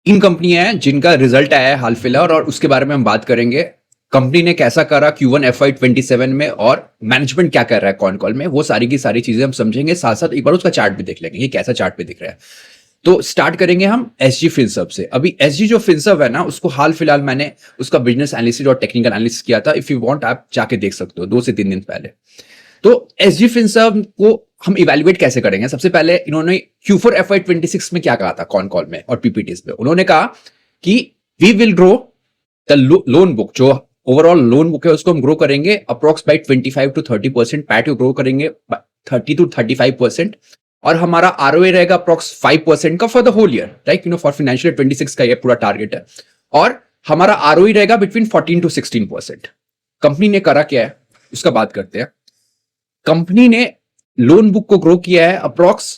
तीन कंपनियां हैं जिनका रिजल्ट आया है हाल फिलहाल और उसके बारे में हम बात करेंगे। कंपनी ने कैसा करा Q1 FY27 में और मैनेजमेंट क्या कर रहा है कॉन कॉल में, वो सारी की सारी चीजें हम समझेंगे। साथ साथ एक बार उसका चार्ट भी देख लेंगे, ये कैसा चार्ट पे दिख रहा है। तो स्टार्ट करेंगे हम एसजी फिनसर्व से। अभी एसजी जो फिनसर्व है ना, उसको हाल फिलहाल मैंने उसका बिजनेस एनालिसिस और टेक्निकल एनालिसिस किया था। इफ यू वांट आप जाके देख सकते हो 2 से 3 दिन पहले। तो एसजी फिनसर्व को हम इवैल्यूएट कैसे करेंगे? सबसे पहले इन्होंने Q4 FY26 में क्या कहा था कॉन कॉल में और पीपीटीज में? उन्होंने कहा कि we will grow the loan book, जो ओवरऑल लोन बुक है उसको हम ग्रो करेंगे अप्रोक्स बाई 25 to 30%, पैट को ग्रो करेंगे 30 to 35%, और हमारा आरओए रहेगा अप्रोक्स 5% का for the whole year, right? For financial 26 का ये पूरा टारगेट है। और हमारा आरओई रहेगा बिटवीन 14 to 16%। कंपनी ने करा क्या है उसका बात करते हैं। कंपनी ने लोन बुक को ग्रो किया है अप्रोक्स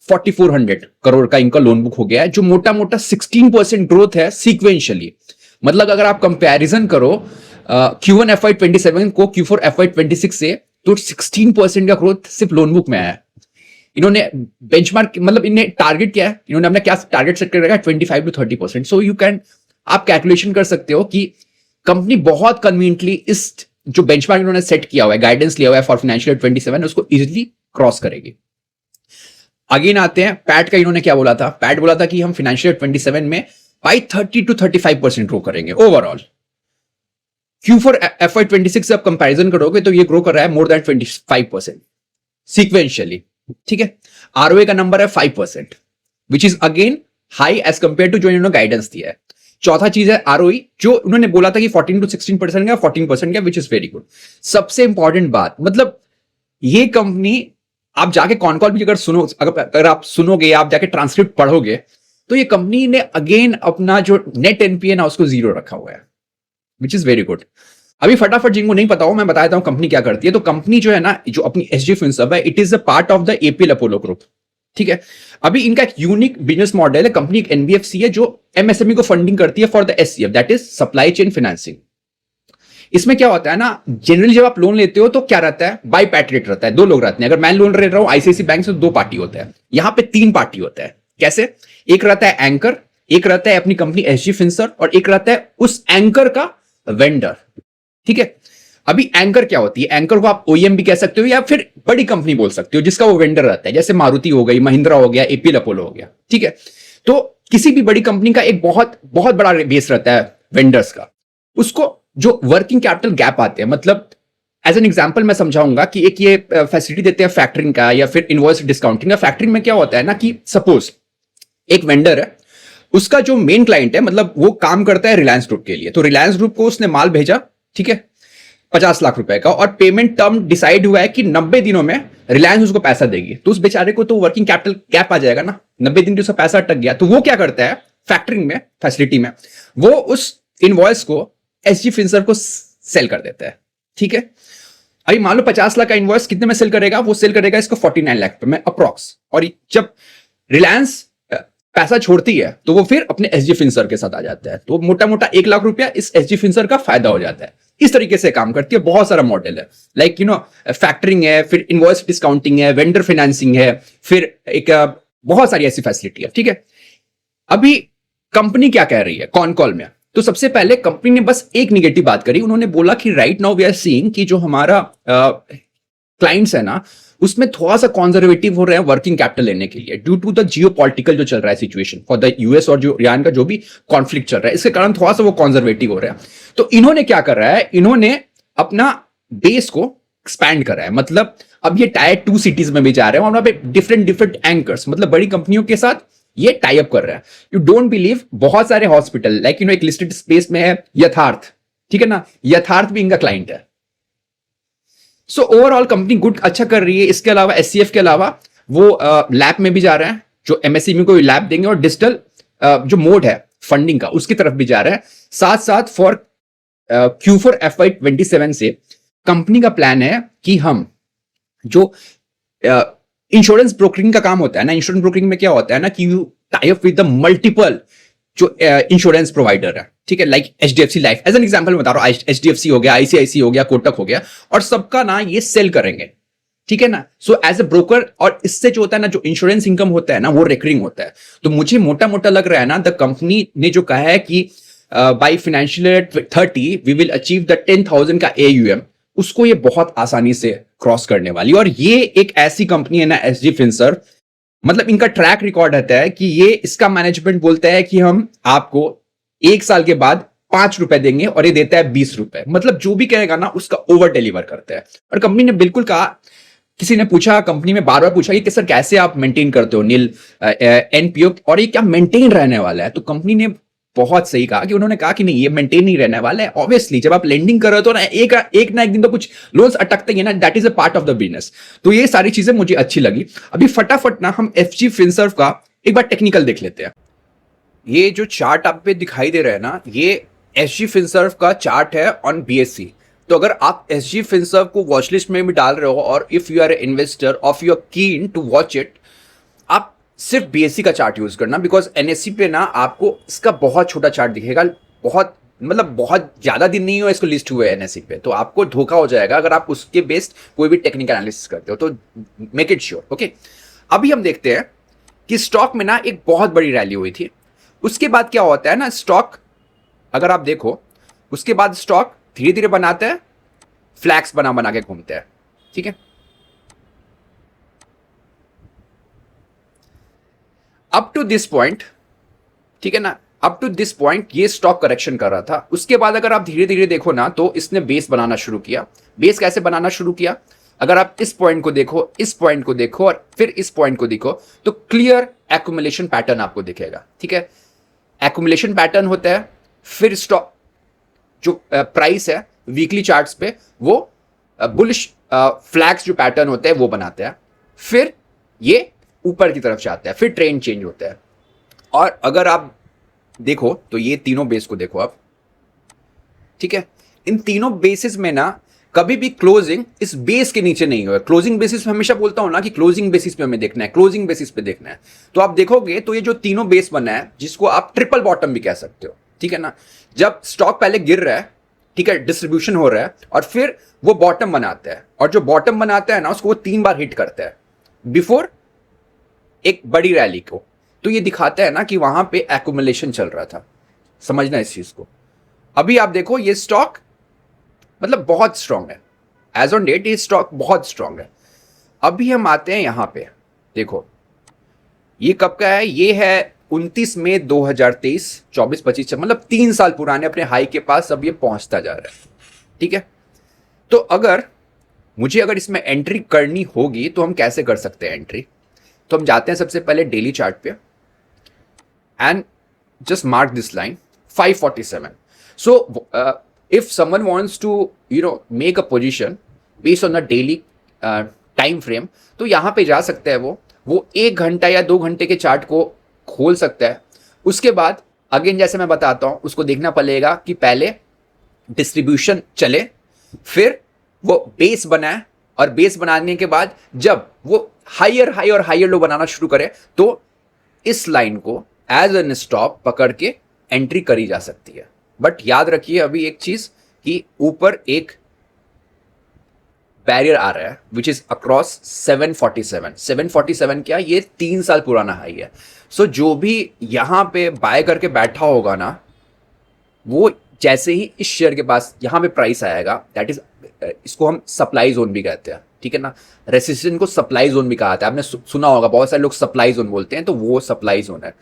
4400 करोड़ का इनका लोन बुक हो गया है, जो मोटा मोटा 16% ग्रोथ है सीक्वेंशियली। मतलब अगर आप कंपैरिजन करो Q1 FY27 को Q4 FY26 से, तो 16% का ग्रोथ सिर्फ लोन बुक में आया है। इन्होंने बेंचमार्क मतलब इन्हें टारगेट क्या है, इन्होंने अपना क्या टारगेट सेट कर रखा है 25 to 30%। सो यू कैन, आप कैलकुलेशन कर सकते हो कि कंपनी बहुत कन्वीनियंटली इस जो बेंचमार्क इन्होंने सेट किया हुआ है, गाइडेंस लिया हुआ है फॉर फाइनेंशियल 27, उसको इजीली क्रॉस करेगी। अगेन आते हैं पैट का। इन्होंने क्या बोला था? पैट बोला था कि हम फाइनेंशियल 27 में बाई 30 to 35% ग्रो करेंगे ओवरऑल। Q4 FY26 से आप कंपैरिजन करोगे तो ये ग्रो कर रहा है मोर देन 25% सीक्वेंशियली, ठीक है। आरओए का नंबर है 5%, which is again high as compare to जो इन्होंने गाइडेंस दिया है। चौथा चीज है आरओई, जो उन्होंने बोला था कि 14 to 16% का, 14% का, विच इज वेरी गुड। सबसे इंपॉर्टेंट बात, मतलब ये कंपनी, आप जाके कॉन कॉल भी अगर सुनो, अगर आप सुनोगे, आप जाके ट्रांसक्रिप्ट पढ़ोगे, तो ये कंपनी ने अगेन अपना जो नेट एनपीए ना उसको 0 रखा हुआ है, विच इज वेरी गुड। अभी फटाफट जिनको नहीं पता हो मैं बता देता हूं कंपनी क्या करती है। तो कंपनी जो है ना, जो अपनी एसजी फिनसर्व है, it is a part of the APL Apollo group, ठीक है। अभी इनका एक यूनिक बिजनेस मॉडल है। कंपनी एक एनबीएफसी है जो एमएसएमई को फंडिंग करती है for the SCF, that is supply chain financing. इसमें क्या होता है ना, जनरली जब आप लोन लेते हो तो क्या रहता है, बाई पैट्रेट रहता है, 2 लोग रहते हैं। अगर मैं लोन ले रहा हूं आईसीआईसीआई बैंक से तो 2 पार्टी होता है, यहां पे 3 पार्टी होता है। कैसे? एक रहता है एंकर, एक रहता है अपनी कंपनी एसजी फिनसर्व, और एक रहता है उस एंकर का वेंडर, ठीक है। अभी एंकर क्या होती है? एंकर को आप ओईएम भी कह सकते हो या फिर बड़ी कंपनी बोल सकते हो जिसका वो वेंडर रहता है, जैसे मारुति हो गई, महिंद्रा हो गया, एपीएल अपोलो हो गया, ठीक है। तो किसी भी बड़ी कंपनी का एक बहुत बहुत बड़ा बेस रहता है वेंडर्स का। उसको जो वर्किंग कैपिटल गैप आते हैं, मतलब एज एन एग्जांपल मैं समझाऊंगा कि एक ये फैसिलिटी देते हैं फैक्टरिंग का या फिर इनवॉइस डिस्काउंटिंग का। फैक्टरिंग में क्या होता है ना कि सपोज एक वेंडर है, उसका जो मेन क्लाइंट है, मतलब वो काम करता है रिलायंस ग्रुप के लिए। तो रिलायंस ग्रुप को उसने माल भेजा, ठीक है, 50 लाख रुपए का, और पेमेंट टर्म डिसाइड हुआ है कि 90 दिनों में रिलायंस उसको पैसा देगी। तो उस बेचारे को तो वर्किंग कैपिटल गैप आ जाएगा ना, 90 दिन उसका पैसा अटक गया। तो वो क्या करता है फैक्टरिंग में, फैसिलिटी में, वो उस इनवॉइस को एसजी फिनसर्व को सेल कर देता है, ठीक है। अभी मान लो 50 लाख का इनवॉइस कितने में सेल करेगा? वो सेल करेगा इसको 49 लाख में अप्रॉक्स। और जब रिलायंस पैसा छोड़ती है तो वो फिर अपने एसजी फिनसर्व के साथ आ जाता है। तो मोटा मोटा 1 लाख रुपया इस एसजी फिनसर्व का फायदा हो जाता है। इस तरीके से काम करती है। बहुत सारा मॉडल है, लाइक फैक्टरिंग है, फिर इनवॉइस डिस्काउंटिंग है, वेंडर फाइनेंसिंग है, फिर एक बहुत सारी ऐसी फैसिलिटी है, ठीक है। अभी कंपनी क्या कह रही है कॉन कॉल में? तो सबसे पहले कंपनी ने बस एक निगेटिव बात करी। उन्होंने बोला कि right now we are seeing कि जो हमारा क्लाइंट्स है ना, उसमें थोड़ा सा कॉन्जर्वेटिव हो रहे हैं वर्किंग कैपिटल लेने के लिए, ड्यू टू द जियोपॉलिटिकल जो चल रहा है सिचुएशन फॉर द यूएस और जो ईरान का जो भी कॉन्फ्लिक्ट चल रहा है, इसके कारण थोड़ा सा वो कॉन्जर्वेटिव हो रहा है। तो इन्होंने क्या कर रहा है, इन्होंने अपना बेस को एक्सपैंड करा है। मतलब अब ये टायर 2 सिटीज में भी जा रहे हैं, वहां पे डिफरेंट डिफरेंट एंकर्स, मतलब बड़ी कंपनियों के साथ ये टाई अप कर रहा है। यू डोंट बिलीव, बहुत सारे हॉस्पिटल लाइक एक लिस्टेड स्पेस में है यथार्थ, ठीक है ना, यथार्थ भी इनका क्लाइंट है। सो ओवरऑल कंपनी गुड, अच्छा कर रही है। इसके अलावा एससीएफ के अलावा वो लैब में भी जा रहा है, जो एमएसएमई को लैब देंगे, और डिजिटल जो मोड है फंडिंग का उसकी तरफ भी जा रहा है। साथ साथ फॉर Q4 FY27 से कंपनी का प्लान है कि हम जो इंश्योरेंस ब्रोकरिंग का काम होता है ना, इंश्योरेंस ब्रोकरिंग में क्या होता है ना कि you tie up with the multiple जो इंश्योरेंस प्रोवाइडर है, ठीक है, like HDFC life as an example बता रहा हूं। एचडीएफसी हो गया, आईसीआईसी हो गया, कोटक हो गया, और सबका ना ये सेल करेंगे, ठीक है ना। सो एज ए ब्रोकर, और इससे जो होता है ना, जो इंश्योरेंस इनकम होता है ना, वो रिकरिंग होता है। तो मुझे मोटा मोटा लग रहा है ना, द कंपनी ने जो कहा है कि by financial year 30 we will achieve the 10,000 का AUM, उसको ये बहुत आसानी से क्रॉस करने वाली। और ये एक ऐसी कंपनी है ना, SG फिनसर्व, मतलब इनका ट्रैक रिकॉर्ड रहता है कि ये, इसका मैनेजमेंट बोलता है कि हम आपको 1 साल के बाद 5 रुपए देंगे, और ये देता है 20 रुपए। मतलब जो भी कहेगा ना उसका ओवर डिलीवर करता है। और कंपनी ने बिल्कुल कहा, किसी ने पूछा कंपनी में, बार बार पूछा कि सर कैसे आप मेंटेन करते हो नील NPO, और ये क्या मेंटेन रहने वाला है। तो कंपनी ने बहुत सही कहा कि उन्होंने कहा कि नहीं, ये मेंटेन नहीं रहने वाला है। ऑब्वियसली जब आप लेंडिंग कर रहे हो तो ना एक ना एक दिन तो कुछ लोन्स अटकते ही है ना, that is a part of the business. तो ये सारी चीजें मुझे अच्छी लगी। अभी फटाफट ना हम FG फिनसर्व का एक बार टेक्निकल देख लेते हैं। ये जो चार्ट आप पे दिखाई दे रहा है ना, ये SG फिनसर्व का चार्ट है ऑन BSE। तो अगर आप SG फिनसर्व को वॉच लिस्ट में भी डाल रहे हो, और if you are a investor of you are keen to watch it, आप सिर्फ BSE का चार्ट यूज करना, बिकॉज NSE पे ना आपको इसका बहुत छोटा चार्ट दिखेगा। बहुत मतलब बहुत ज्यादा दिन नहीं हो इसको लिस्ट हुए NSE पे, तो आपको धोखा हो जाएगा अगर आप उसके बेस्ड कोई भी टेक्निकल एनालिसिस करते हो। तो मेक इट श्योर, ओके। अभी हम देखते हैं कि स्टॉक में ना एक बहुत बड़ी रैली हुई थी। उसके बाद क्या होता है ना, स्टॉक अगर आप देखो, उसके बाद स्टॉक धीरे धीरे बनाता है, फ्लैग्स बना बना के घूमते हैं, ठीक है। अप टू दिस पॉइंट, ठीक है ना, अप टू दिस पॉइंट ये स्टॉक करेक्शन कर रहा था। उसके बाद अगर आप धीरे धीरे देखो ना, तो इसने बेस बनाना शुरू किया। बेस कैसे बनाना शुरू किया, अगर आप इस पॉइंट को देखो, इस पॉइंट को देखो, और फिर इस पॉइंट को देखो, तो क्लियर एक्यूमुलेशन पैटर्न आपको दिखेगा, ठीक है। एक्यूमुलेशन पैटर्न होता है, फिर स्टॉक जो प्राइस है वीकली चार्ट्स पे, वो बुलिश फ्लैग्स जो पैटर्न होते हैं वो बनाते हैं, फिर ये ऊपर की तरफ जाता है, फिर ट्रेंड चेंज होता है। और अगर आप देखो तो ये तीनों बेस को देखो आप, ठीक है। इन तीनों बेसिस में ना कभी भी क्लोजिंग इस बेस के नीचे नहीं हुआ। क्लोजिंग बेसिस पे हमेशा बोलता हूं ना कि क्लोजिंग बेसिस पे हमें देखना है, क्लोजिंग बेसिस पे देखना है। तो आप देखोगे तो ये जो तीनों बेस बना है, जिसको आप ट्रिपल बॉटम भी कह सकते हो, ठीक है ना। जब स्टॉक पहले गिर रहा है, ठीक है, डिस्ट्रीब्यूशन हो रहा है, और फिर वो बॉटम बनाता है, और जो बॉटम बनाता है ना उसको वो 3 बार हिट करता है बिफोर एक बड़ी रैली को। तो ये दिखाता है ना कि वहां पे एक्यूमुलेशन चल रहा था, समझना इस चीज को। अभी आप देखो ये स्टॉक मतलब बहुत स्ट्रांग है, एज ऑन डेट ये स्टॉक बहुत स्ट्रांग है। अभी हम आते हैं यहां पे, देखो ये कब का है, ये है 29 मई 2023, 24-25, मतलब 3 साल पुराने अपने हाई के पास अब ये पहुंचता जा रहा है, ठीक है। तो अगर इसमें एंट्री करनी होगी तो हम कैसे कर सकते हैं एंट्री। तो हम जाते हैं सबसे पहले डेली चार्ट पे, and just mark this line 547। So if someone wants to make a position based on the daily time frame, तो यहां पे जा सकता है वो 1 घंटा या 2 घंटे के चार्ट को खोल सकता है। उसके बाद अगेन जैसे मैं बताता हूं, उसको देखना पड़ेगा कि पहले डिस्ट्रीब्यूशन चले, फिर वो बेस बनाए, और बेस बनाने के बाद जब वो हायर हाई और हायर लो बनाना शुरू करे, तो इस लाइन को एज एन स्टॉप पकड़ के एंट्री करी जा सकती है। बट याद रखिए अभी एक चीज, कि ऊपर एक बैरियर आ रहा है विच इज अक्रॉस 747 क्या, ये 3 साल पुराना हाई है। सो जो भी यहां पे बाय करके बैठा होगा ना, वो जैसे ही इस शेयर के पास यहां पे प्राइस आएगा, दैट इज, इसको हम सप्लाई जोन भी कहते हैं, ठीक है ना। रेसिस्टेंस को सप्लाई जोन भी कहा जाता है, आपने सुना होगा, बहुत सारे लोग सप्लाई जोन बोलते हैं, तो वो सप्लाई जोन है।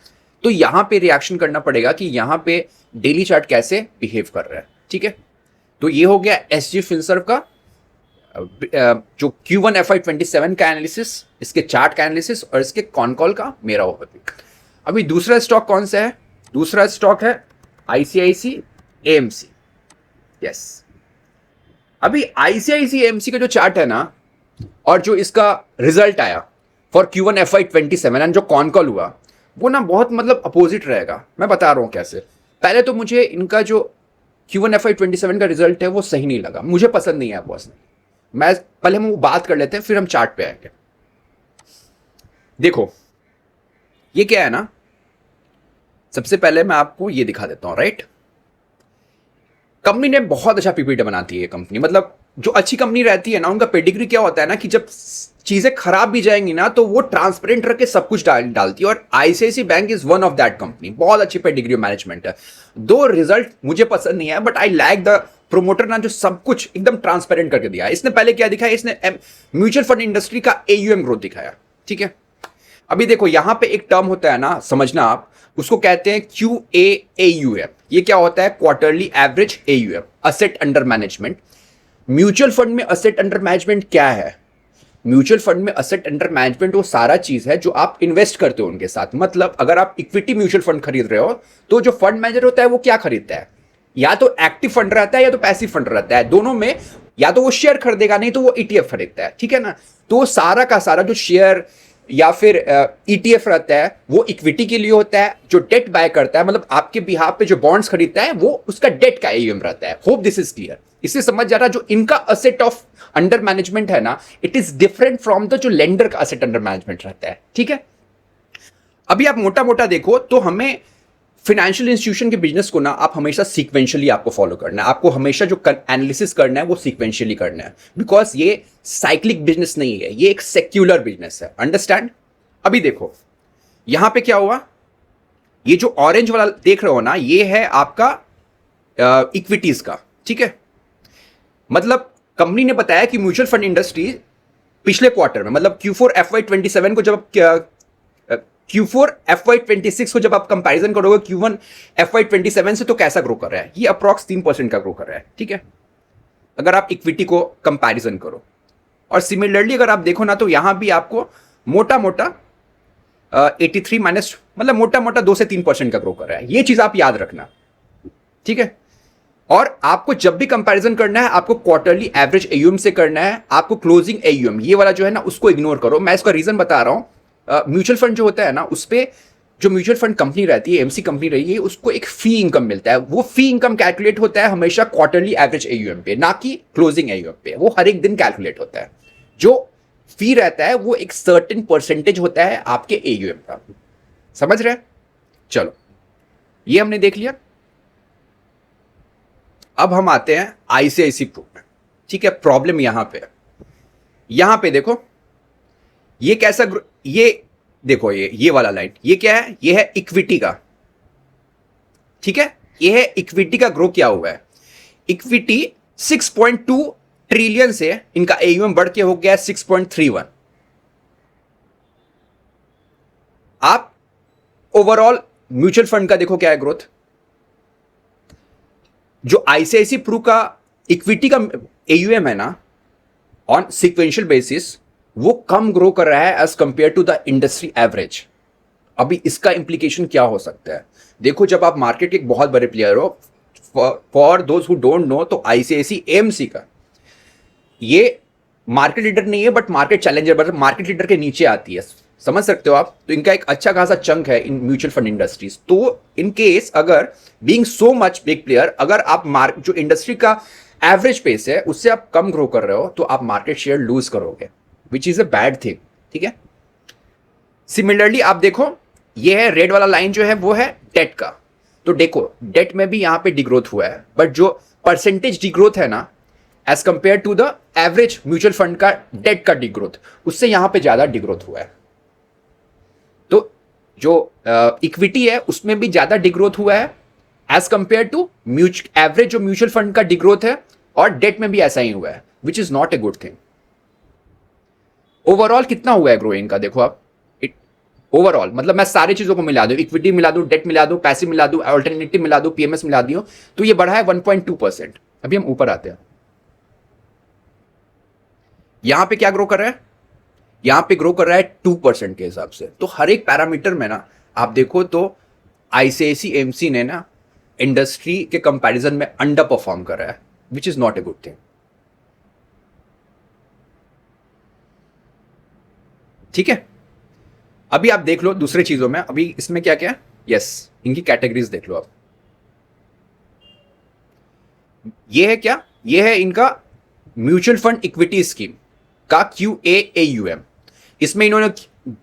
तो यहां पे रिएक्शन करना पड़ेगा कि यहां पे डेली चार्ट कैसे बिहेव कर रहा है, ठीक है। तो ये हो गया SG फिनसर्व का जो Q1 FY27 का एनालिसिस, इसके चार्ट का एनालिसिस, और इसके कॉन कॉल का मेरा ओवरव्यू। अभी दूसरा स्टॉक कौन सा है, दूसरा स्टॉक है ICICI AMC। यस, अभी ICICI AMC का जो चार्ट है ना, और जो इसका रिजल्ट आया फॉर Q1 FY27 एंड जो कॉन कॉल हुआ, वो ना बहुत मतलब अपोजिट रहेगा। मैं बता रहा हूं कैसे। पहले तो मुझे इनका जो Q1 FY27 का रिजल्ट है वो सही नहीं लगा, मुझे पसंद नहीं है पर्सनली। मैं पहले हम वो बात कर लेते हैं, फिर हम चार्ट पे आएंगे। देखो ये क्या है ना, सबसे पहले मैं आपको ये दिखा देता हूं, राइट। कंपनी ने बहुत अच्छा PPT बनाती है कंपनी, मतलब जो अच्छी कंपनी रहती है ना, उनका पेडिग्री क्या होता है ना कि जब चीजें खराब भी जाएंगी ना तो वो ट्रांसपेरेंट रख के सब कुछ डालती है, और ICIC bank is one of that company. बहुत अच्छी पेडिग्री मैनेजमेंट है। दो रिजल्ट मुझे पसंद नहीं है, but I like the promoter ना, जो सब कुछ एकदम ट्रांसपेरेंट करके दिया। इसने पहले क्या दिखाया, इसने म्यूचुअल फंड इंडस्ट्री का एयूएम ग्रोथ दिखाया। ठीक है, अभी देखो यहां पे एक टर्म होता है ना, समझना आप, उसको कहते हैं QAAUM। ये क्या होता है, quarterly average AUM, asset under management. Mutual fund में असेट अंडर मैनेजमेंट क्या है? म्यूचुअल फंड में असेट अंडर मैनेजमेंट वो सारा चीज है जो आप इन्वेस्ट करते हो उनके साथ। मतलब अगर आप इक्विटी म्यूचुअल फंड खरीद रहे हो तो जो फंड मैनेजर होता है वो क्या खरीदता है, या तो एक्टिव फंड रहता है या तो पैसिव फंड रहता है। दोनों में या तो वो शेयर खरीदेगा, नहीं तो वो ETF खरीदता है। ठीक है ना, तो सारा का सारा जो शेयर या फिर ETF रहता है वो इक्विटी के लिए होता है। जो डेट बाय करता है, मतलब आपके बिहाफ पे जो बॉन्ड्स खरीदता है, वो उसका डेट का AUM रहता है। Hope this is clear. इससे समझ जा रहा, जो इनका असेट ऑफ अंडर मैनेजमेंट है ना, it is different from the जो लेंडर का असेट अंडर मैनेजमेंट रहता है। ठीक है, अभी आप मोटा मोटा देखो तो हमें फाइनेंशियल इंस्टीट्यूशन के बिजनेस को ना आप हमेशा सीक्वेंशियली आपको फॉलो करना है। आपको हमेशा जो एनालिसिस करना है वो सीक्वेंशियली करना है, बिकॉज ये साइक्लिक बिजनेस नहीं है, ये एक सेक्युलर बिजनेस है। अंडरस्टैंड? अभी देखो यहां पे क्या हुआ, ये जो ऑरेंज वाला देख रहे हो ना, ये है आपका इक्विटीज का। ठीक है, मतलब कंपनी ने बताया कि म्यूचुअल फंड इंडस्ट्री पिछले क्वार्टर में, मतलब Q4 FY27 को जब Q4 FY26 को जब आप कंपैरिजन करोगे Q1 FY27 से, तो कैसा ग्रो कर रहा है? ये अप्रॉक्स 3% का ग्रो कर रहा है। ठीक है, अगर आप इक्विटी को कंपैरिजन करो, और सिमिलरली अगर आप देखो ना तो यहां भी आपको मोटा मोटा 83 माइनस, मतलब मोटा मोटा 2 से 3% का ग्रो कर रहा है। ये चीज आप याद रखना। ठीक है, और आपको जब भी कंपैरिजन करना है, आपको क्वार्टरली एवरेज AUM से करना है। आपको क्लोजिंग AUM ये वाला जो है ना, उसको इग्नोर करो। मैं इसका रीजन बता रहा हूं। म्यूचुअल फंड जो होता है ना, उस पे जो म्यूचुअल फंड कंपनी रहती है, MC कंपनी रही है, उसको एक फी इनकम मिलता है। वो फी इनकम कैलकुलेट होता है हमेशा क्वार्टरली एवरेज AUM पे, ना कि क्लोजिंग AUM पे। वो हर एक दिन कैलकुलेट होता है। जो फी रहता है वो एक सर्टेन परसेंटेज होता है आपके AUM का। समझ रहे हैं? चलो, ये हमने देख लिया। अब हम आते हैं ICICI प्रूफ में। ठीक है, प्रॉब्लम यहां पे देखो, ये कैसा, ये देखो, ये वाला लाइन, ये क्या है? ये है इक्विटी का। ठीक है, ये है इक्विटी का ग्रो क्या हुआ है। इक्विटी 6.2 ट्रिलियन से इनका AUM बढ़ के हो गया 6.31। आप ओवरऑल म्यूचुअल फंड का देखो क्या है ग्रोथ। जो ICICI प्रू का इक्विटी का AUM है ना, ऑन सिक्वेंशियल बेसिस वो कम ग्रो कर रहा है as compare to the industry average. अभी इसका इंप्लीकेशन क्या हो सकता है? देखो, जब आप मार्केट के एक बहुत बड़े प्लेयर हो, for those who don't know, तो ICICI AMC का ये मार्केट लीडर नहीं है, बट मार्केट चैलेंजर, मतलब मार्केट लीडर के नीचे आती है। समझ सकते हो आप? तो इनका एक अच्छा खासा चंक है इन म्यूचुअल फंड इंडस्ट्रीज। तो इन केस अगर being so much big player, अगर आप जो इंडस्ट्री का एवरेज पेस है उससे आप कम ग्रो कर रहे हो, तो आप मार्केट शेयर लूज करोगे, which is a bad thing. ठीक है, सिमिलरली आप देखो, ये है रेड वाला लाइन जो है वो है डेट का। तो देखो, डेट में भी यहां पे डिग्रोथ हुआ है, बट जो परसेंटेज डिग्रोथ है ना, as compare to the average mutual fund का डेट का डिग्रोथ, उससे यहां पे ज्यादा डिग्रोथ हुआ है। तो जो इक्विटी है उसमें भी ज्यादा डिग्रोथ हुआ है एज कंपेयर टू एवरेज जो म्यूचुअल फंड का डिग्रोथ है, और डेट में भी ऐसा ही हुआ है, which is not a good thing. Overall कितना हुआ है ग्रोइंग का, देखो आप। ओवरऑल मतलब मैं सारी चीजों को मिला दूं, इक्विटी मिला दूं, डेट मिला दूं, पैसिव मिला दूं, अल्टरनेटिव मिला दूं, PMS मिला दूं, तो ये बढ़ा है 1.2%। अभी हम ऊपर आते हैं, यहां पे क्या ग्रो कर रहा है? यहां पे ग्रो कर रहा है 2% के हिसाब से। तो हर एक पैरामीटर में ना आप देखो तो ICICI AMC ने ना इंडस्ट्री के कंपैरिजन में अंडर परफॉर्म कर रहा है, which is not a good thing. ठीक है, अभी आप देख लो दूसरे चीजों में। अभी इसमें क्या क्या है, यस, इनकी कैटेगरीज देख लो आप। ये है क्या? ये है इनका म्यूचुअल फंड इक्विटी स्कीम का QAAUM। इसमें इन्होंने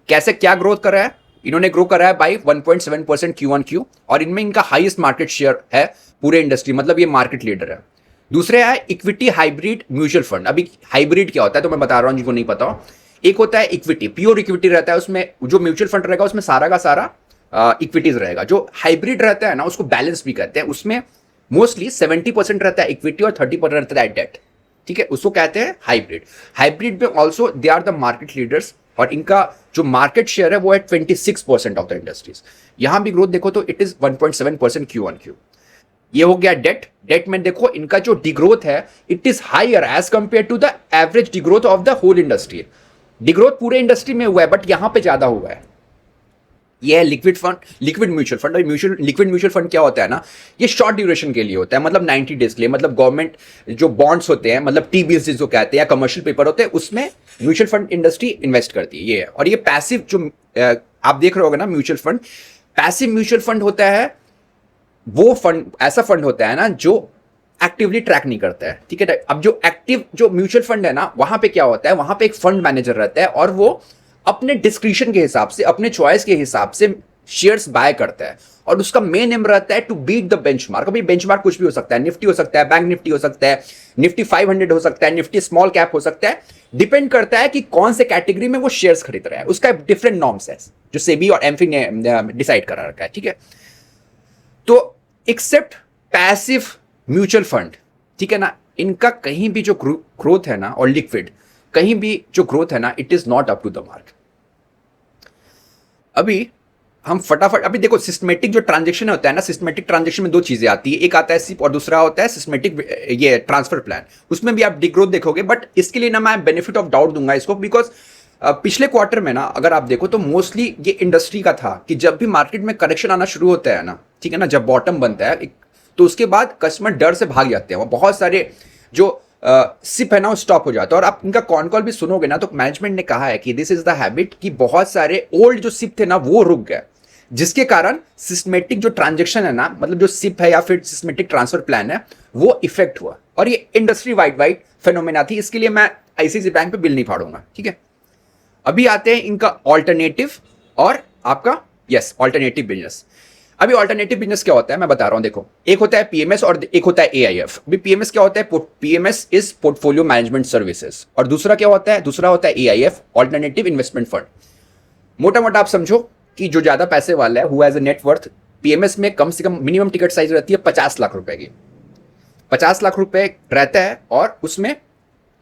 कैसे क्या ग्रोथ करा है? इन्होंने ग्रो करा है बाई 1.7% Q1Q, और इनमें इनका हाईएस्ट मार्केट शेयर है पूरे इंडस्ट्री, मतलब ये मार्केट लीडर है। दूसरे है इक्विटी हाइब्रिड म्यूचुअल फंड। अभी हाइब्रिड क्या होता है तो मैं बता रहा हूं जिनको नहीं पता हो। एक होता है इक्विटी, प्योर इक्विटी रहता है, उसमें जो म्यूचुअल फंड रहेगा उसमें सारा का सारा इक्विटीज रहेगा। जो हाइब्रिड रहता है ना उसको बैलेंस भी कहते हैं, उसमें मोस्टली 70% रहता है इक्विटी और 30% रहता है डेट। ठीक है, उसको कहते हैं हाइब्रिड। हाइब्रिड में also there are the market leaders और इनका जो मार्केट शेयर है वो है 26% ऑफ द इंडस्ट्रीज। यहां भी ग्रोथ देखो तो it is 1.7% Q on Q. ये हो गया डेट। डेट में देखो इनका जो डिग्रोथ है it is higher as compare to the average degrowth of the whole industry. Degrowth पूरे इंडस्ट्री में हुआ है बट यहां पे ज्यादा हुआ है। ये है liquid fund, liquid mutual fund. और लिक्विड म्यूचुअल फंड क्या होता है ना, ये शॉर्ट ड्यूरेशन के लिए होता है, मतलब 90 डेज के लिए। मतलब गवर्नमेंट जो बॉन्ड्स होते हैं, मतलब टी बिल्स जिसको कहते हैं, या कमर्शियल पेपर होते हैं, उसमें म्यूचुअल फंड इंडस्ट्री इन्वेस्ट करती है। ये है। और ये पैसिव जो आप देख रहे होगे ना mutual fund, passive mutual fund होता है वो फंड, ऐसा फंड होता है ना जो एक्टिवली ट्रैक नहीं करता है। ठीक है, अब जो एक्टिव जो म्यूचुअल फंड है ना, वहां पे क्या होता है, वहां पे एक फंड मैनेजर रहता है और वो अपने डिस्क्रिप्शन के हिसाब से, अपने चॉइस के हिसाब से शेयर्स बाय करता है। और उसका मेन एम रहता है टू बीट द बेंचमार्क। अभी बेंचमार्क कुछ भी हो सकता है, निफ्टी हो सकता है, बैंक निफ्टी हो सकता है, निफ्टी 500 हो सकता है, निफ्टी स्मॉल कैप हो सकता है। डिपेंड करता है कि कौन से कैटेगरी में वो शेयर्स खरीद रहा है। उसका डिफरेंट नॉर्म्स है जो सेबी और एमफिन ने डिसाइड करा रखा है। ठीक है, तो एक्सेप्ट पैसिव म्यूचुअल फंड, ठीक है ना, इनका कहीं भी जो ग्रोथ है ना, और लिक्विड कहीं भी जो ग्रोथ है ना, it is not up to the mark. अभी हम फटाफट, अभी देखो सिस्टमेटिक जो ट्रांजेक्शन होता है ना, सिस्टमेटिक ट्रांजेक्शन में दो चीजें आती है, एक आता है सिप और दूसरा होता है सिस्टमेटिक ये ट्रांसफर प्लान। उसमें भी आप डिग्रोथ देखोगे, बट इसके लिए ना मैं बेनिफिट ऑफ डाउट दूंगा इसको, बिकॉज पिछले क्वार्टर में ना अगर आप देखो तो मोस्टली ये इंडस्ट्री का था कि जब भी मार्केट में करेक्शन आना शुरू होता है ना, ठीक है ना, जब बॉटम बनता है तो उसके बाद कस्टमर डर से भाग जाते हैं। वो बहुत सारे जो सिप है ना वो स्टॉप हो जाता है। और आप इनका कॉन कॉल भी सुनोगे ना तो मैनेजमेंट ने कहा है कि दिस इज द हैबिट, कि बहुत सारे ओल्ड जो सिप थे ना वो रुक गए, जिसके कारण सिस्टमेटिक जो ट्रांजेक्शन है ना, मतलब जो सिप है या फिर सिस्टमेटिक ट्रांसफर प्लान है, वो इफेक्ट हुआ। और ये इंडस्ट्री वाइड फेनोमेना थी, इसके लिए मैं आईसीआईसीआई बैंक पे बिल नहीं फाड़ूंगा। ठीक है, अभी आते हैं इनका ऑल्टरनेटिव और आपका ऑल्टरनेटिव बिजनेस। अभी ऑल्टरनेटिव बिजनेस क्या होता है मैं बता रहा हूं। देखो, एक होता है पीएमएस और एक होता है एआईएफ। अभी पीएमएस क्या होता है, PMS is portfolio management services. और दूसरा क्या होता है, दूसरा होता है एआईएफ, ऑल्टरनेटिव इन्वेस्टमेंट फंड। मोटा मोटा आप समझो कि जो ज्यादा पैसे वाला है, who has a net worth, PMS में कम से कम मिनिमम टिकट साइज रहती है 50 लाख रुपए की। 50 लाख रुपए रहता है और उसमें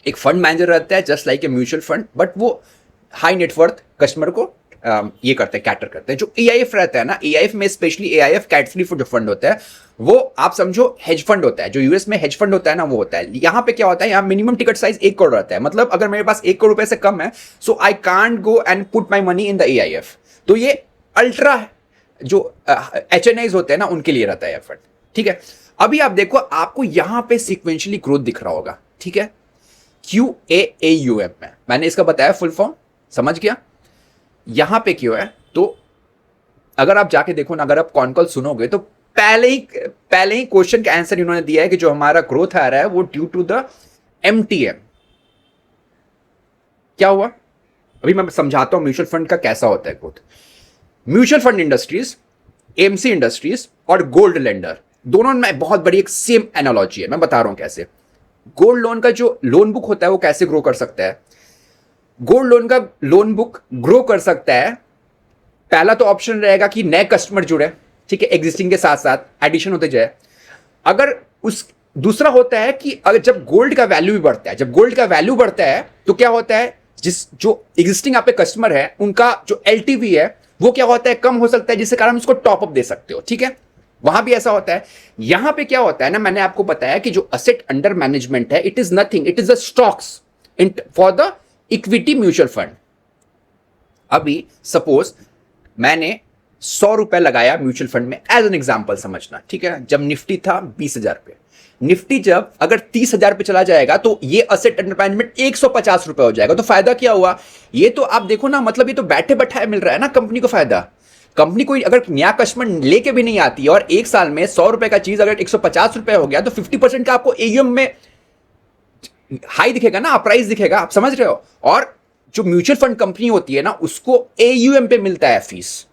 एक फंड मैनेजर रहता है just like a mutual fund, but वो हाई नेटवर्थ कस्टमर को ये करते हैं, कैटर करते हैं। जो एआईएफ रहता है ना, एआईएफ में स्पेशली एआईएफ कैटरी जो फंड होता है, वो आप समझो हेज फंड होता है। जो यूएस में हेज फंड होता है ना वो होता है। यहाँ पे क्या होता है, यहाँ मिनिमम टिकट साइज 1 करोड़ रहता है। मतलब अगर मेरे पास 1 करोड़ रुपए से कम है, so I can't go and put my money in the AIF. तो ये अल्ट्रा जो एचएनआईज होते हैं ना उनके लिए रहता है फंड। ठीक है, अभी आप देखो, आपको यहां पे सीक्वेंशियली ग्रोथ दिख रहा होगा। ठीक है, QAAUM में मैंने इसका बताया फुल फॉर्म, समझ गया। यहां पे क्यों है, तो अगर आप जाके देखो ना, अगर आप कॉन कॉल सुनोगे तो पहले ही क्वेश्चन का आंसर इन्होंने दिया है कि जो हमारा ग्रोथ आ रहा है वो ड्यू टू द MTM। क्या हुआ, अभी मैं समझाता हूं म्यूचुअल फंड का कैसा होता है growth. Mutual fund industries, MC industries और गोल्ड लेंडर, दोनों में बहुत बड़ी एक सेम एनालॉजी है। मैं बता रहा हूं कैसे। गोल्ड लोन का जो लोन बुक होता है वो कैसे ग्रो कर सकता है। गोल्ड लोन का लोन बुक ग्रो कर सकता है, पहला तो ऑप्शन रहेगा कि नए कस्टमर जुड़े, ठीक है, एग्जिस्टिंग के साथ साथ एडिशन होते जाए। अगर उस दूसरा होता है कि अगर जब गोल्ड का वैल्यू भी बढ़ता है, जब गोल्ड का वैल्यू बढ़ता है तो क्या होता है, जिस जो एग्जिस्टिंग आप पे कस्टमर है उनका जो LTV है वो क्या होता है, कम हो सकता है, जिसके कारण उसको टॉप अप दे सकते हो। ठीक है, वहां भी ऐसा होता है। यहां पे क्या होता है ना, मैंने आपको बताया कि जो असेट अंडर मैनेजमेंट है, it is nothing, it is the stocks for the equity mutual fund. अभी सपोज मैंने 100 रुपए लगाया म्यूचुअल फंड में, एज एन एग्जांपल समझना, ठीक है, जब निफ्टी था 20,000 पे, निफ्टी जब अगर 30,000 पे चला जाएगा तो ये असेट अंडर मैनेजमेंट 150 रुपए हो जाएगा। तो फायदा क्या हुआ, ये तो आप देखो ना, मतलब ये तो बैठे बैठाए मिल रहा है ना कंपनी को फायदा। कंपनी कोई अगर नया कस्टमर लेके भी नहीं आती और एक साल में 100 रुपए का चीज अगर 150 रुपए हो गया तो 50% का आपको AUM में हाई दिखेगा ना, प्राइस दिखेगा, आप समझ रहे हो। और जो म्यूचुअल फंड कंपनी होती है ना उसको AUM पे मिलता है फीस।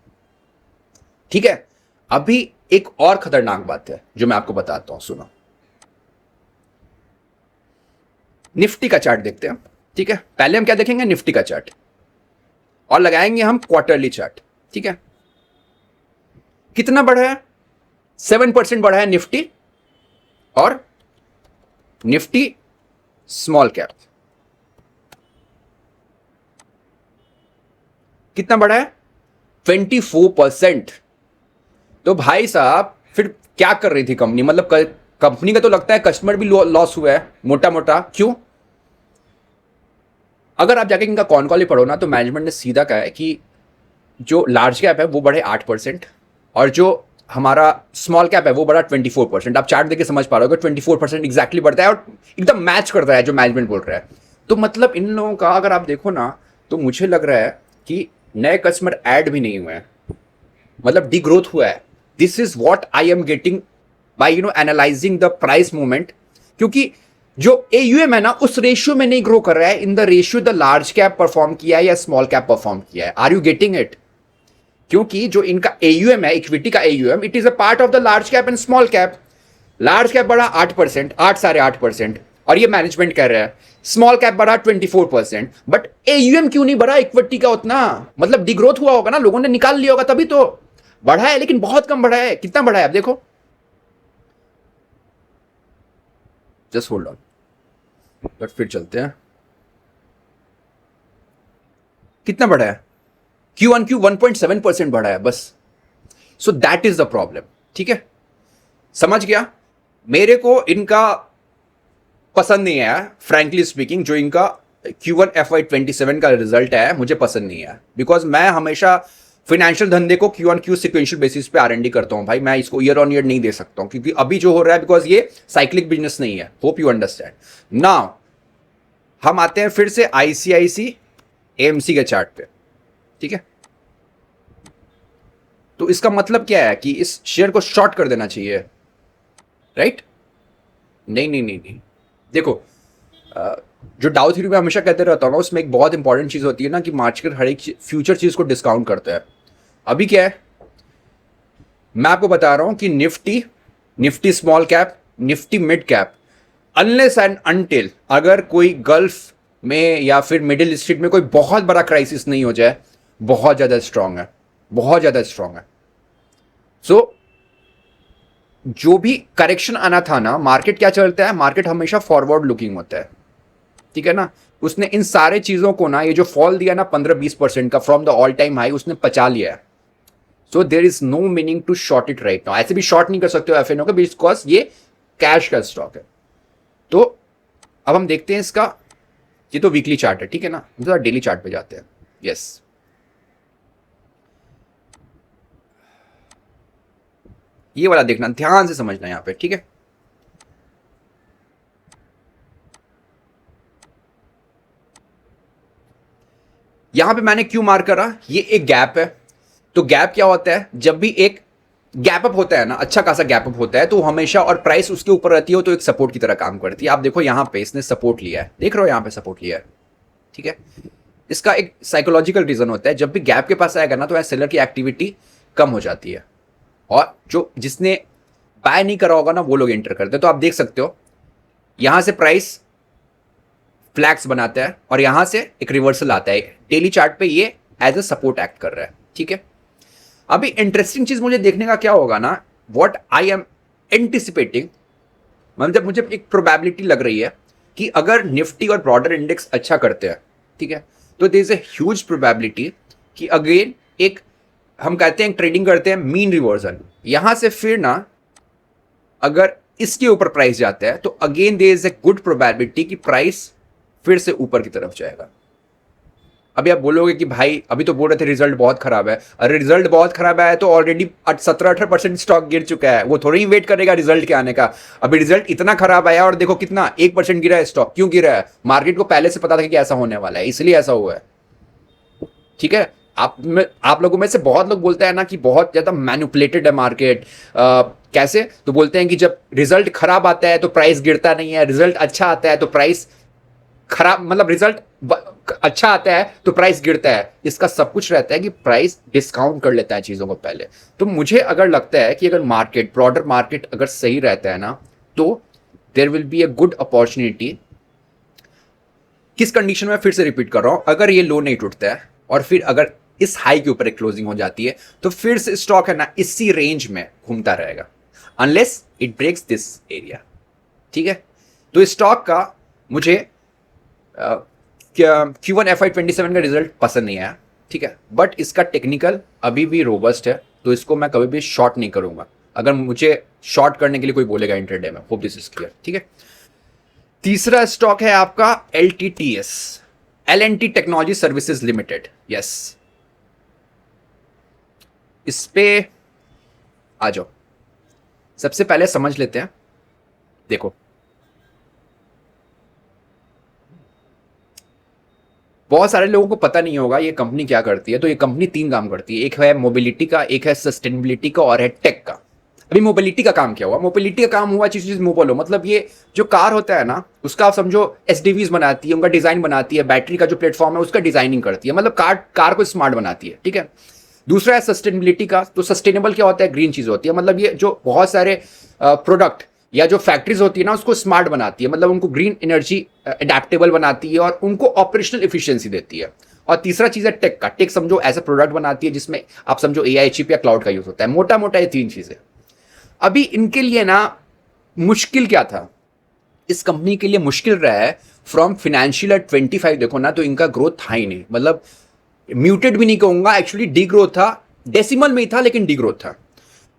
ठीक है, अभी एक और खतरनाक बात है जो मैं आपको बताता हूं, सुनो। निफ्टी का चार्ट देखते हैं, ठीक है। पहले हम क्या देखेंगे, निफ्टी का चार्ट, और लगाएंगे हम क्वार्टरली चार्ट, ठीक है। कितना बढ़ा है, 7% बढ़ा है निफ्टी, और निफ्टी स्मॉल कैप कितना बढ़ा है, 24%। तो भाई साहब फिर क्या कर रही थी कंपनी, मतलब कंपनी का तो लगता है कस्टमर भी लॉस हुआ है मोटा मोटा। क्यों? अगर आप जाके इनका कॉन कॉल ही पढ़ो ना, तो मैनेजमेंट ने सीधा कहा है कि जो लार्ज कैप है वो बढ़े 8%, और जो हमारा स्मॉल कैप है वो बढ़ा 24%। आप चार्ट देख के समझ पा रहे हो, 24% एग्जैक्टली बढ़ता है और एकदम मैच करता है जो मैनेजमेंट बोल रहा है। तो मतलब इन लोगों का अगर आप देखो ना, तो मुझे लग रहा है कि नए कस्टमर ऐड भी नहीं हुए हैं, मतलब डी ग्रोथ हुआ है। This is what I am getting by analysing the price movement. क्योंकि जो AUM है ना, उस रेशियो में नहीं ग्रो कर रहा है, in the ratio the large cap perform किया है या स्मॉल कैप परफॉर्म किया है। Are you getting it? क्योंकि जो इनका AUM है, इक्विटी का AUM, it is a part of the large cap and small cap. Large cap बढ़ा 8%, 8.5%, और ये मैनेजमेंट कह रहा है। स्मॉल कैप बढ़ा 24%, बट AUM क्यों नहीं बढ़ा इक्विटी का उतना? मतलब डिग्रोथ हुआ होगा ना, लोगों ने निकाल लिया होगा तभी तो बढ़ा है, लेकिन बहुत कम बढ़ा है। कितना बढ़ा है आप देखो, जस्ट होल्ड ऑन, बट फिर चलते हैं। कितना बढ़ा है? Q1Q 1.7% बढ़ा है बस। So that is the problem, ठीक है। समझ गया? मेरे को इनका पसंद नहीं आया, फ्रैंकली स्पीकिंग। जो इनका Q1 FY27 का रिजल्ट है, मुझे पसंद नहीं आया, बिकॉज मैं हमेशा फाइनेंशियल धंधे को Q1Q सिक्वेंशियल बेसिस पे R&D करता हूं भाई। मैं इसको ईयर ऑन ईयर नहीं दे सकता हूं, क्योंकि अभी जो हो रहा है, बिकॉज ये साइक्लिक बिजनेस नहीं है। Hope you understand. नाउ हम आते हैं फिर से ICIC AMC के चार्ट पे, ठीक है। तो इसका मतलब क्या है कि इस शेयर को शॉर्ट कर देना चाहिए, राइट? नहीं नहीं नहीं नहीं, देखो जो डाउ थ्योरी में हमेशा कहते रहता हूँ ना, उसमें एक बहुत इंपॉर्टेंट चीज होती है ना, कि मार्केट हर एक फ्यूचर चीज को डिस्काउंट करता है। अभी क्या है, मैं आपको बता रहा हूं कि Nifty small cap, Nifty mid cap, unless and until अगर कोई गल्फ में या फिर मिडिल ईस्ट में कोई बहुत बड़ा क्राइसिस नहीं हो जाए, बहुत ज्यादा स्ट्रांग है, बहुत ज्यादा स्ट्रांग है। सो जो भी करेक्शन आना था ना, मार्केट क्या चलता है, मार्केट हमेशा फॉरवर्ड लुकिंग होता है, ठीक है ना। उसने इन सारे चीजों को ना, ये जो फॉल दिया ना 15-20% का from the all time high, उसने पचा लिया है। So there is no meaning to short it right now. ऐसे भी शॉर्ट नहीं कर सकते हो FNO का, बिकॉज ये कैश का स्टॉक है। तो अब हम देखते हैं इसका, ये तो वीकली चार्ट है, ठीक है ना। हम डेली चार्ट पे जाते हैं। यस, ये वाला देखना, ध्यान से समझना यहां पे, ठीक है। यहां पे मैंने क्यों मार्क करा, ये एक गैप है। तो गैप क्या होता है, जब भी एक गैप अप होता है ना, अच्छा खासा गैप अप होता है, तो हमेशा, और प्राइस उसके ऊपर रहती है, तो एक सपोर्ट की तरह काम करती है। आप देखो यहां पे इसने सपोर्ट लिया है, देख रहे हो, यहां पे सपोर्ट लिया है, ठीक है। इसका एक साइकोलॉजिकल रीजन होता है, जब भी गैप के पास आएगा ना, तो सेलर की एक्टिविटी कम हो जाती है, और जो जिसने बाय नहीं करा होगा ना, वो लोग एंटर करते हैं। तो आप देख सकते हो यहां से प्राइस फ्लैग्स बनाता है, और यहां से एक रिवर्सल आता है। डेली चार्ट पे ये एज अ सपोर्ट एक्ट कर रहा है, ठीक है। अभी इंटरेस्टिंग चीज मुझे देखने का क्या होगा ना, व्हाट आई एम एंटिसिपेटिंग, मतलब मुझे एक प्रोबेबिलिटी लग रही है कि अगर निफ्टी और ब्रॉडर इंडेक्स अच्छा करते हैं, ठीक है, तो there is a huge probability कि अगेन एक, हम कहते हैं ट्रेडिंग करते हैं मीन रिवर्जन, यहां से फिर ना अगर इसके ऊपर प्राइस जाता है, तो again there is a good probability कि प्राइस फिर से ऊपर की तरफ जाएगा। अभी आप बोलोगे कि भाई अभी तो बोल रहे थे रिजल्ट बहुत खराब है। अरे रिजल्ट बहुत खराब है तो ऑलरेडी 17-18% स्टॉक गिर चुका है, वो थोड़ी ही वेट करेगा रिजल्ट के आने का। अभी रिजल्ट इतना खराब आया और देखो कितना 1% गिरा है स्टॉक। क्यों गिरा है? मार्केट को पहले से पता था कि ऐसा होने वाला है, इसलिए ऐसा हुआ है, ठीक है। आप लोगों में से बहुत लोग बोलते हैं ना कि बहुत ज्यादा मैनिपुलेटेड है मार्केट। कैसे? तो बोलते हैं कि जब रिजल्ट खराब आता है तो प्राइस गिरता नहीं है, रिजल्ट अच्छा आता है तो प्राइस खराब, मतलब रिजल्ट अच्छा आता है तो प्राइस गिरता है। इसका सब कुछ रहता है कि प्राइस डिस्काउंट कर लेता है चीजों को पहले। तो मुझे अगर लगता है कि अगर मार्केट, ब्रॉडर मार्केट अगर सही रहता है ना, तो there will be a good opportunity किस कंडीशन में, फिर से रिपीट कर रहा हूं, अगर ये लो नहीं टूटता है और फिर अगर इस हाई के ऊपर एक क्लोजिंग हो जाती है तो फिर से स्टॉक है ना इसी रेंज में घूमता रहेगा unless it breaks this area. ठीक है, तो स्टॉक का मुझे Q1 FY27 का रिजल्ट पसंद नहीं आया। ठीक है, बट इसका टेक्निकल अभी भी रोबस्ट है, तो इसको मैं कभी भी शॉर्ट नहीं करूंगा अगर मुझे शॉर्ट करने के लिए कोई बोलेगा इंटरडे में। Hope this is clear. ठीक है, तीसरा स्टॉक है आपका LTTS, L&T technology services limited. Yes, इस पे आ जाओ। सबसे पहले समझ लेते हैं। देखो, बहुत सारे लोगों को पता नहीं होगा ये कंपनी क्या करती है। तो ये कंपनी 3 काम करती है, एक है मोबिलिटी का, एक है सस्टेनेबिलिटी का और है टेक का। अभी मोबिलिटी का काम क्या हुआ? मोबिलिटी का काम हुआ चीज मोबाइल हो, मतलब ये जो कार होता है ना उसका आप समझो SDVs बनाती है, उनका डिजाइन बनाती है, बैटरी का जो प्लेटफॉर्म है उसका डिजाइनिंग करती है, मतलब कार को स्मार्ट बनाती है। ठीक है, दूसरा है सस्टेनेबिलिटी का। तो सस्टेनेबल क्या होता है? ग्रीन चीज होती है, मतलब ये जो बहुत सारे प्रोडक्ट या जो फैक्ट्रीज होती है ना उसको स्मार्ट बनाती है, मतलब उनको ग्रीन एनर्जी अडेप्टेबल बनाती है और उनको ऑपरेशनल एफिशिएंसी देती है। और तीसरा चीज है टेक का। टेक समझो ऐसा प्रोडक्ट बनाती है जिसमें आप समझो AI चिप या क्लाउड का यूज होता है। मोटा मोटा ये 3 चीजें। अभी इनके लिए ना मुश्किल क्या था? इस कंपनी के लिए मुश्किल रहा है फ्रॉम फाइनेंशियल ईयर 25 देखो ना तो इनका ग्रोथ था ही नहीं, मतलब म्यूटेड भी नहीं कहूंगा, एक्चुअली डी ग्रोथ था, डेसिमल में ही था लेकिन डी ग्रोथ था।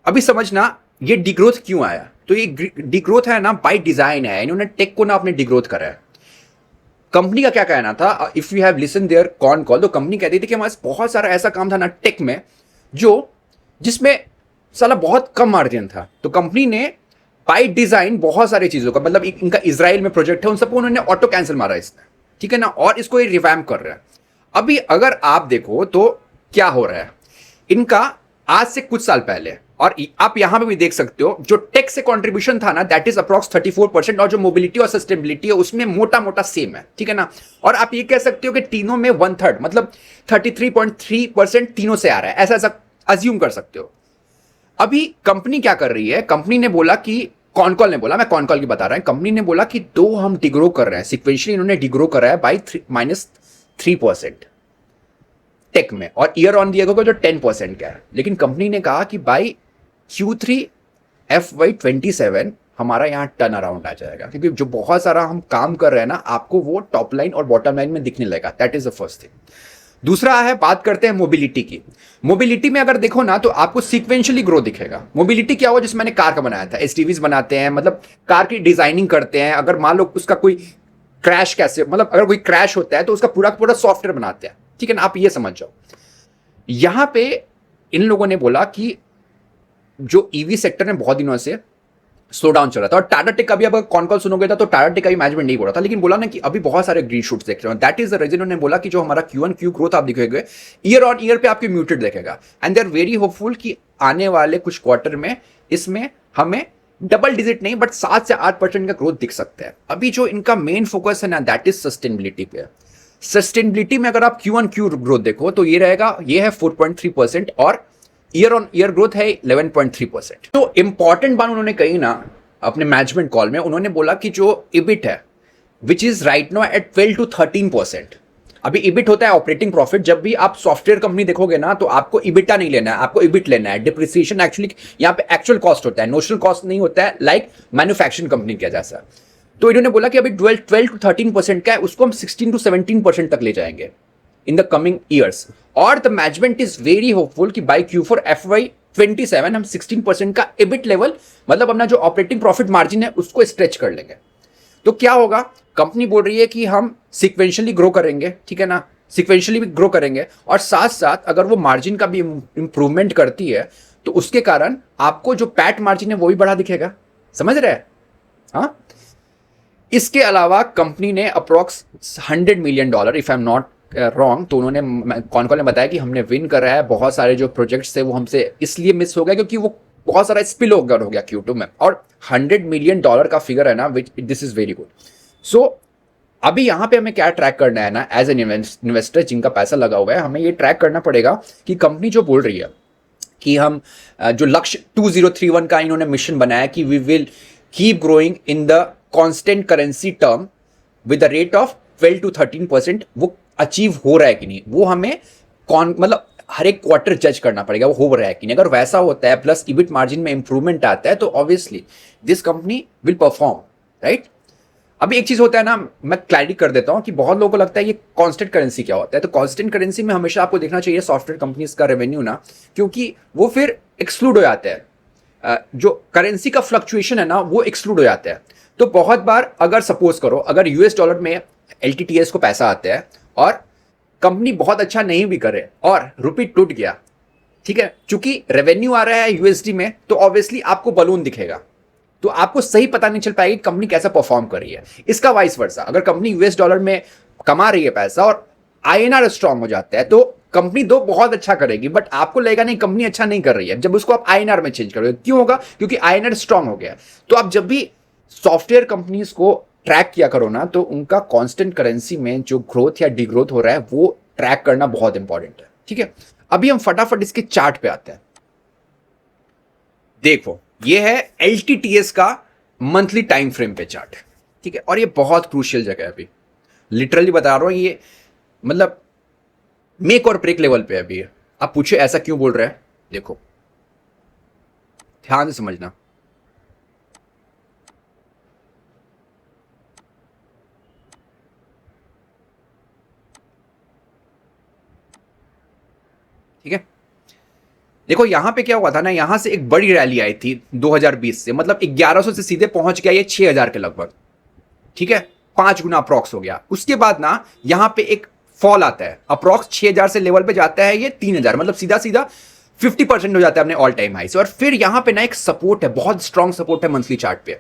अभी समझना ये डी ग्रोथ क्यों आया? तो ये डी ग्रोथ है ना बाय डिजाइन है, इन्होंने टेक को ना अपने डी ग्रोथ करा है। कंपनी का क्या कहना था? If you have listen their con call, तो कंपनी कहती थी कि हमारे बहुत सारा ऐसा काम था ना टेक में जो जिसमें साला बहुत कम मार्जिन था। तो कंपनी ने बाय डिजाइन बहुत सारी चीजों का, मतलब इनका इजराइल में प्रोजेक्ट है, उन सबको उन्होंने ऑटो कैंसिल मारा इसने। ठीक है ना, और इसको ये रिवैम्प कर रहा है। अभी अगर आप देखो तो क्या हो रहा है इनका आज से कुछ साल पहले, और आप यहां पे भी देख सकते हो जो टेक से कंट्रीब्यूशन था ना दैट इज अप्रॉक्स 34%, और जो मोबिलिटी और सस्टेनेबिलिटी है उसमें मोटा मोटा सेम है। ठीक है ना, और आप ये कह सकते हो कि तीनों में 1/3 मतलब 33.3% तीनों से आ रहा है, ऐसा ऐसा अज्यूम कर सकते हो। अभी कंपनी क्या कर रही है? कंपनी ने बोला कि कॉनकॉल ने बोला, मैं कॉनकॉल की बता रहा हूं, कंपनी ने बोला कि हम डिग्रो कर रहे हैं, सिक्वेंशियली इन्होंने डिग्रो कर रहा है बाई -3% टेक में, और ईयर ऑन दिया जो 10% का है। लेकिन कंपनी ने कहा कि बाई Q3 FY27 हमारा यहां टर्न अराउंड आ जाएगा, क्योंकि जो बहुत सारा हम काम कर रहे हैं ना आपको वो टॉप लाइन और बॉटम लाइन में दिखने लगेगा। That is the first thing. दूसरा है, बात करते हैं मोबिलिटी की। मोबिलिटी में अगर देखो ना तो आपको सीक्वेंशियली ग्रो दिखेगा। मोबिलिटी क्या हुआ? जिसमें मैंने कार का बनाया था, SDVs बनाते हैं, मतलब कार की डिजाइनिंग करते हैं। अगर मान लो उसका कोई क्रैश कैसे, मतलब अगर कोई क्रैश होता है तो उसका पूरा पूरा सॉफ्टवेयर बनाते हैं। ठीक है ना, आप ये समझ जाओ। यहां पे इन लोगों ने बोला कि जो ईवी सेक्टर में बहुत दिनों से स्लो डाउन चल रहा था, और टाटा टेक का भी अगर कॉन कॉल सुनोगे तो टाटा टेक का भी मैनेजमेंट नहीं बोला था, लेकिन बोला ना कि अभी बहुत सारे ग्रीन शूट्स देख रहे हो। दैट इज द रीजन उन्होंने बोला कि जो हमारा Q1Q ग्रोथ आप दिखेगा ईयर ऑन ईयर पे आपके म्यूटेड देखेगा, and they are very hopeful कि आने वाले कुछ क्वार्टर में इसमें हमें डबल डिजिट नहीं बट 7 से 8% का ग्रोथ दिख सकता है। अभी जो इनका मेन फोकस है ना दैट इज सस्टेनेबिलिटी पे। सस्टेनेबिलिटी में अगर आप Q1Q ग्रोथ देखो तो ये रहेगा, ये है 4.3% और ईयर ऑन ईयर ग्रोथ है 11.3%। तो इंपॉर्टेंट बात उन्होंने कही ना अपने मैनेजमेंट कॉल में, उन्होंने बोला कि जो इबिट है which is right now at 12 to 13%। अभी इबिट होता है ऑपरेटिंग प्रॉफिट। जब भी आप सॉफ्टवेयर कंपनी देखोगे ना तो आपको इबिटा नहीं लेना है, आपको इबिट लेना है। डिप्रिसिएशन एक्चुअली यहाँ पे एक्चुअल कॉस्ट होता है, नोशनल कॉस्ट नहीं होता है लाइक मैन्युफैक्चरिंग कंपनी के जैसा। तो इन्होंने बोला कि अभी 12 to 13% का है, उसको हम 16 to 17% तक ले जाएंगे इन द कमिंग ईयर्स। और the management is very hopeful कि बाई Q4 FY27 हम 16% का एबिट लेवल, मतलब अपना जो ऑपरेटिंग प्रॉफिट मार्जिन है उसको स्ट्रेच कर लेंगे। तो क्या होगा? कंपनी बोल रही है कि हम सिक्वेंशियली ग्रो करेंगे। ठीक है ना, सिक्वेंशियली भी ग्रो करेंगे, और साथ साथ अगर वो मार्जिन का भी इंप्रूवमेंट करती है तो उसके कारण आपको जो पैट मार्जिन है वो भी बढ़ा दिखेगा। समझ रहे हैं? हाँ, इसके अलावा कंपनी ने approx $100 million, if I am not wrong, तो उन्होंने कॉनकॉल ने बताया कि हमने विन करा है। बहुत सारे जो प्रोजेक्ट्स थे वो हमसे इसलिए मिस हो गए क्योंकि वो बहुत सारा स्पिल ओवर हो गया Q2 में, और $100 million का फिगर है ना, which this is very good. So अभी यहां पे हमें क्या ट्रैक करना है ना, एज एन इन्वेस्टर जिनका पैसा लगा हुआ है, हमें ये ट्रैक करना पड़ेगा कि कंपनी जो बोल रही है कि हम जो लक्ष्य 2031 का इन्होंने मिशन बनाया कि we will keep growing in the constant currency term with the rate of 12 to 13% वो अचीव हो रहा है कि नहीं, वो हमें मतलब हर एक क्वार्टर जज करना पड़ेगा वो हो रहा है कि नहीं। अगर वैसा होता है प्लस ईबिट मार्जिन में इंप्रूवमेंट आता है तो obviously this company will perform, right. अभी एक चीज होता है ना, मैं क्लैरिटी कर देता हूं कि बहुत लोगों को लगता है ये कांस्टेंट करेंसी क्या होता है। तो कांस्टेंट करेंसी में हमेशा आपको देखना चाहिए सॉफ्टवेयर कंपनीज का रेवेन्यू ना, क्योंकि वो फिर एक्सक्लूड हो जाता है, जो करेंसी का फ्लक्चुएशन है ना वो एक्सक्लूड हो जाता है। तो बहुत बार अगर सपोज करो अगर यूएस डॉलर में एलटीटीएस को पैसा आता है और कंपनी बहुत अच्छा नहीं भी करे और रुपी टूट गया, ठीक है, चूंकि रेवेन्यू आ रहा है यूएसडी में तो ऑब्वियसली आपको बलून दिखेगा, तो आपको सही पता नहीं चल पाएगी कंपनी कैसा परफॉर्म कर रही है। इसका वाइस वर्सा, अगर कंपनी यूएस डॉलर में कमा रही है पैसा और आईएनआर स्ट्रांग हो जाता है तो कंपनी दो बहुत अच्छा करेगी, बट आपको लगेगा नहीं कंपनी अच्छा नहीं कर रही है जब उसको आप आईएनआर में चेंज करोगे। क्यों होगा? क्योंकि आईएनआर स्ट्रांग हो गया। तो आप जब भी सॉफ्टवेयर कंपनीज को ट्रैक किया करो ना तो उनका कांस्टेंट करेंसी में जो ग्रोथ या डिग्रोथ हो रहा है वो ट्रैक करना बहुत इंपॉर्टेंट है, ठीक है। अभी हम फटाफट इसके चार्ट पे आते हैं। देखो ये है एलटीटीएस का मंथली टाइम फ्रेम पे चार्ट, ठीक है, और ये बहुत क्रूशियल जगह है। अभी लिटरली बता रहा हूं ये मतलब मेक और ब्रेक लेवल पे अभी है। आप पूछे ऐसा क्यों बोल रहे हैं, देखो ध्यान से समझना। ठीक है, देखो यहां पे क्या हुआ था ना, यहां से एक बड़ी रैली आई थी 2020 से, मतलब 1100 से सीधे पहुंच गया ये 6000 के लगभग, ठीक है, 5 गुना अप्रॉक्स हो गया। उसके बाद ना यहां पे एक फॉल आता है, अप्रॉक्स 6000 से लेवल पे जाता है ये 3000, मतलब सीधा सीधा 50% हो जाता है अपने ऑल टाइम हाई से। और फिर यहां पे ना एक सपोर्ट है, बहुत स्ट्रॉन्ग सपोर्ट है मंथली चार्ट पे,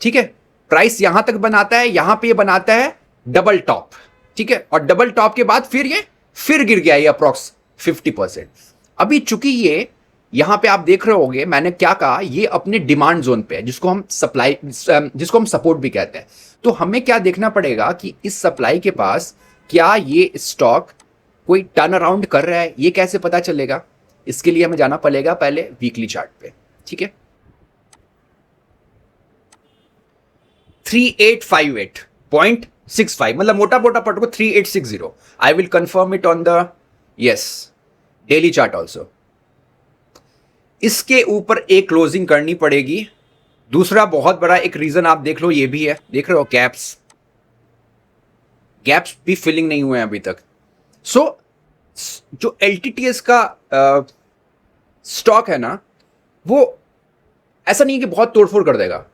ठीक है। प्राइस यहां तक बनाता है, यहां पे ये बनाता है डबल टॉप, ठीक है, और डबल टॉप के बाद फिर ये फिर गिर गया ये अप्रॉक्स 50%। अभी चूंकि ये यहां पे आप देख रहे होंगे मैंने क्या कहा, ये अपने डिमांड जोन पे है जिसको हम सप्लाई जिसको हम सपोर्ट भी कहते हैं। तो हमें क्या देखना पड़ेगा कि इस सप्लाई के पास क्या ये स्टॉक कोई टर्न अराउंड कर रहा है, ये कैसे पता चलेगा? इसके लिए हमें जाना पड़ेगा पहले वीकली चार्ट पे, ठीक है। 3858.65 मतलब मोटा मोटा पट को 3860। I will confirm it on the yes daily chart also. इसके ऊपर एक क्लोजिंग करनी पड़ेगी। दूसरा बहुत बड़ा एक रीजन आप देख लो ये भी है, देख रहे हो गैप्स भी फिलिंग नहीं हुए हैं अभी तक। सो जो एलटीटीएस का स्टॉक है ना वो ऐसा नहीं है कि बहुत तोड़फोड़ कर देगा।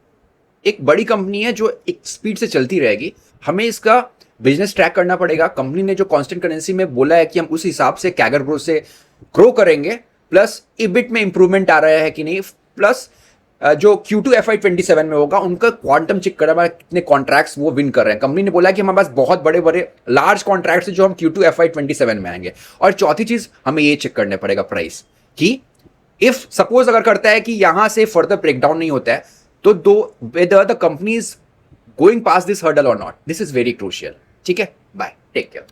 एक बड़ी कंपनी है जो एक स्पीड से चलती रहेगी, हमें इसका बिजनेस ट्रैक करना पड़ेगा। कंपनी ने जो कांस्टेंट करेंसी में बोला है कि हम उस हिसाब से कैगर ग्रोथ से ग्रो करेंगे, प्लस ईबिट में इंप्रूवमेंट आ रहा है कि नहीं, प्लस जो Q2 FY27 में होगा उनका क्वांटम चेक कर रहा है, कितने कॉन्ट्रैक्ट्स वो विन कर रहे हैं। कंपनी ने बोला कि हमारे पास बहुत बड़े बड़े लार्ज कॉन्ट्रैक्ट्स हैं जो हम Q2 FY27 में आएंगे। और चौथी चीज हमें ये चेक करने पड़ेगा प्राइस कि इफ सपोज अगर करता है कि यहां से फर्दर ब्रेकडाउन नहीं होता है तो whether the company is going past this hurdle or not, this is very crucial, ठीक है। Bye, take care.